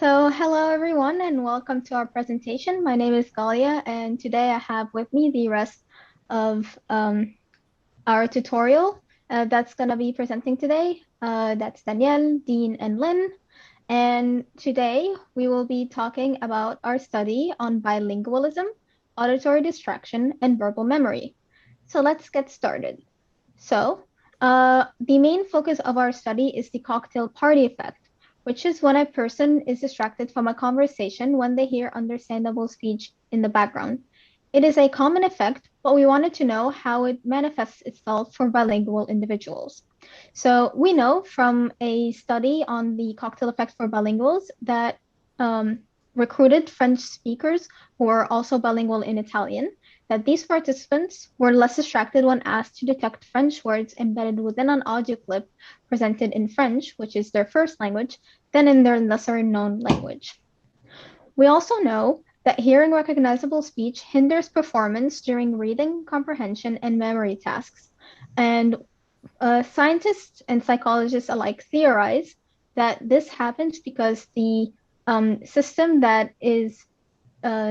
Hello everyone, and welcome to our presentation. My name is Ghalia, and today I have with me the rest of our tutorial that's going to be presenting today. That's Dannielle, Dean, and Lynn. And today we will be talking about our study on bilingualism, auditory distraction, and verbal memory. So let's get started. The main focus of our study is the cocktail party effect, which is when a person is distracted from a conversation when they hear understandable speech in the background. It is a common effect, but we wanted to know how it manifests itself for bilingual individuals. So we know from a study on the cocktail effect for bilinguals that recruited French speakers who are also bilingual in Italian, that these participants were less distracted when asked to detect French words embedded within an audio clip presented in French, which is their first language, than in their lesser known language. We also know that hearing recognizable speech hinders performance during reading, comprehension, and memory tasks. And scientists and psychologists alike theorize that this happens because the system that is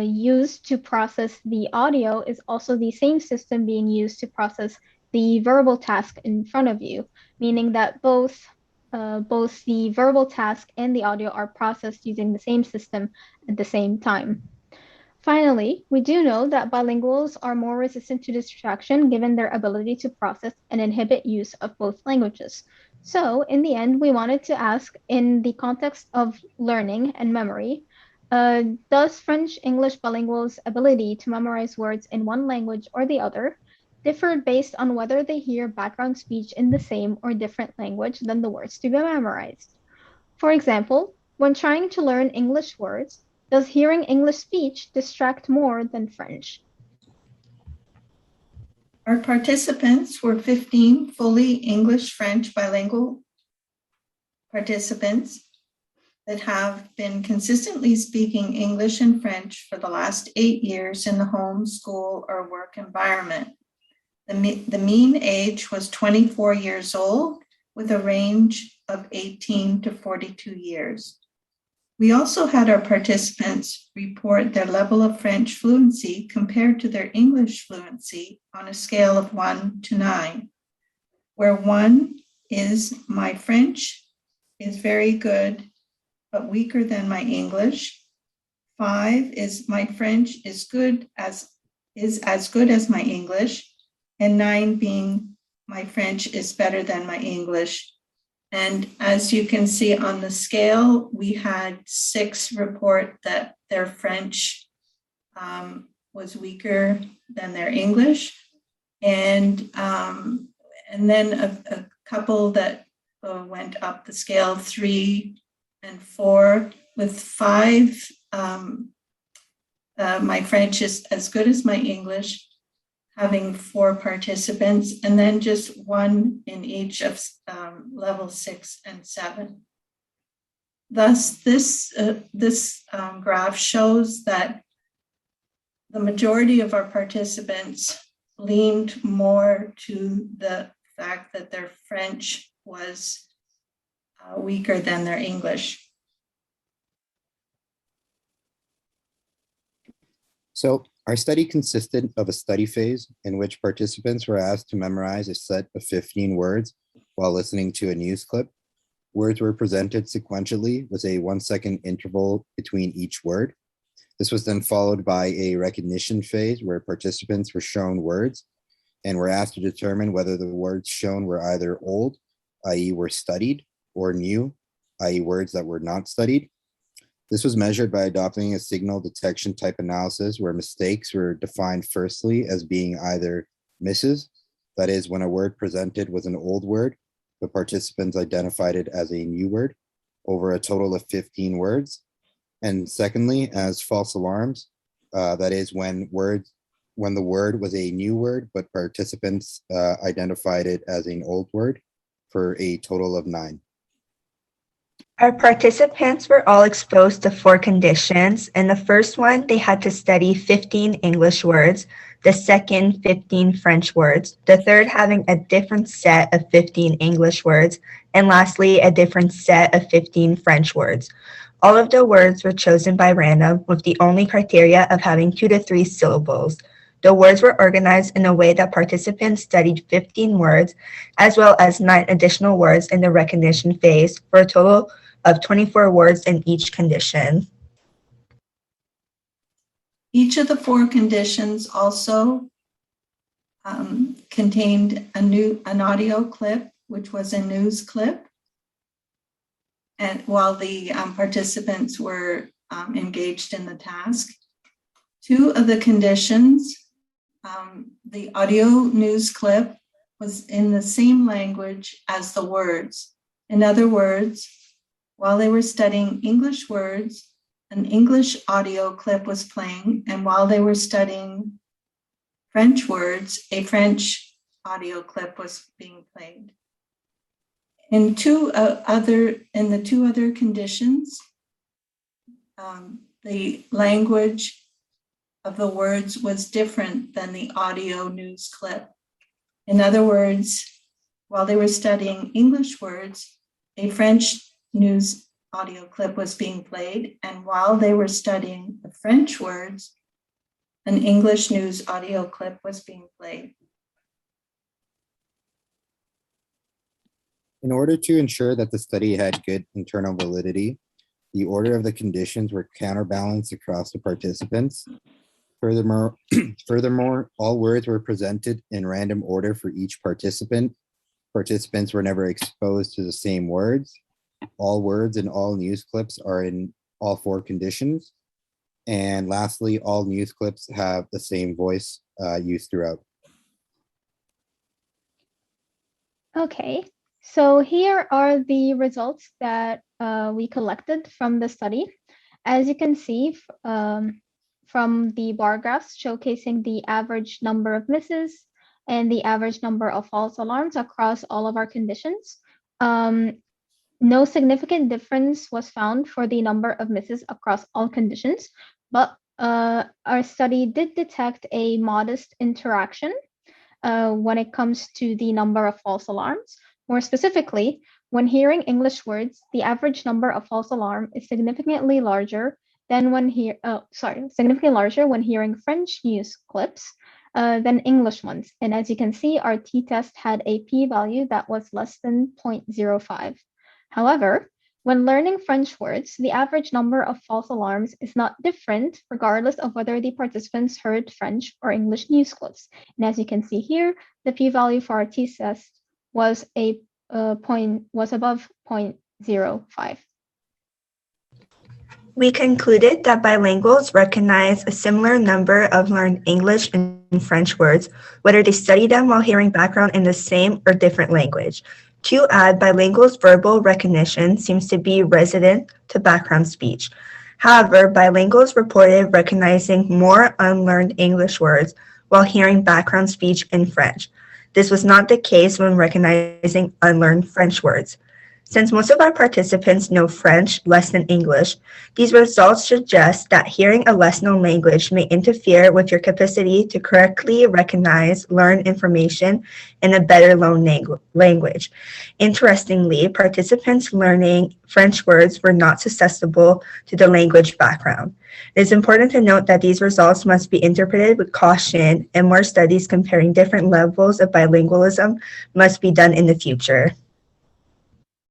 used to process the audio is also the same system being used to process the verbal task in front of you, meaning that both the verbal task and the audio are processed using the same system at the same time. Finally, we do know that bilinguals are more resistant to distraction given their ability to process and inhibit use of both languages. So, in the end, we wanted to ask, in the context of learning and memory, does French-English bilinguals' ability to memorize words in one language or the other differ based on whether they hear background speech in the same or different language than the words to be memorized? For example, when trying to learn English words, does hearing English speech distract more than French? Our participants were 15 fully English-French bilingual participants that have been consistently speaking English and French for the last 8 years in the home, school, or work environment. The mean age was 24 years old with a range of 18 to 42 years. We also had our participants report their level of French fluency compared to their English fluency on a scale of 1 to 9, where 1 is my French is very good, but weaker than my English. 5 is my French is as good as my English, and 9 being my French is better than my English. And as you can see on the scale, we had 6 report that their French was weaker than their English, and then a couple that went up the scale, 3 and 4, with 5. My French is as good as my English, having 4 participants, and then just 1 in each of level 6 and 7. Thus, this graph shows that the majority of our participants leaned more to the fact that their French was weaker than their English. So our study consisted of a study phase in which participants were asked to memorize a set of 15 words while listening to a news clip. Words were presented sequentially with a 1-second interval between each word. This was then followed by a recognition phase where participants were shown words and were asked to determine whether the words shown were either old, i.e. were studied, or new, i.e. words that were not studied. This was measured by adopting a signal detection type analysis where mistakes were defined firstly as being either misses, that is, when a word presented was an old word, the participants identified it as a new word over a total of 15 words. And secondly, as false alarms, that is, when the word was a new word, but participants identified it as an old word for a total of 9. Our participants were all exposed to 4 conditions. In the first one, they had to study 15 English words, the second 15 French words, the third having a different set of 15 English words, and lastly, a different set of 15 French words. All of the words were chosen by random with the only criteria of having 2 to 3 syllables. The words were organized in a way that participants studied 15 words as well as 9 additional words in the recognition phase for a total of 24 words in each condition. Each of the 4 conditions also contained an audio clip, which was a news clip. And while the participants were engaged in the task, 2 of the conditions, the audio news clip was in the same language as the words. In other words, while they were studying English words, an English audio clip was playing, and while they were studying French words, a French audio clip was being played. In the 2 other conditions, the language of the words was different than the audio news clip. In other words, while they were studying English words, a French news audio clip was being played, and while they were studying the French words, an English news audio clip was being played. In order to ensure that the study had good internal validity, the order of the conditions were counterbalanced across the participants. Furthermore, all words were presented in random order for each participant. Participants were never exposed to the same words. All words and all news clips are in all 4 conditions. And lastly, all news clips have the same voice used throughout. Okay, so here are the results that we collected from the study. As you can see from the bar graphs showcasing the average number of misses and the average number of false alarms across all of our conditions, no significant difference was found for the number of misses across all conditions, but our study did detect a modest interaction when it comes to the number of false alarms. More specifically, when hearing English words, the average number of false alarm is significantly larger when hearing French news clips than English ones. And as you can see, our t-test had a p-value that was less than 0.05. However, when learning French words, the average number of false alarms is not different regardless of whether the participants heard French or English news clips. And as you can see here, the p-value for our t-test was above 0.05. We concluded that bilinguals recognize a similar number of learned English and French words, whether they study them while hearing background in the same or different language. To add, bilinguals' verbal recognition seems to be resident to background speech. However, bilinguals reported recognizing more unlearned English words while hearing background speech in French. This was not the case when recognizing unlearned French words. Since most of our participants know French less than English, these results suggest that hearing a less-known language may interfere with your capacity to correctly recognize, learn information in a better-known language. Interestingly, participants learning French words were not susceptible to the language background. It is important to note that these results must be interpreted with caution, and more studies comparing different levels of bilingualism must be done in the future.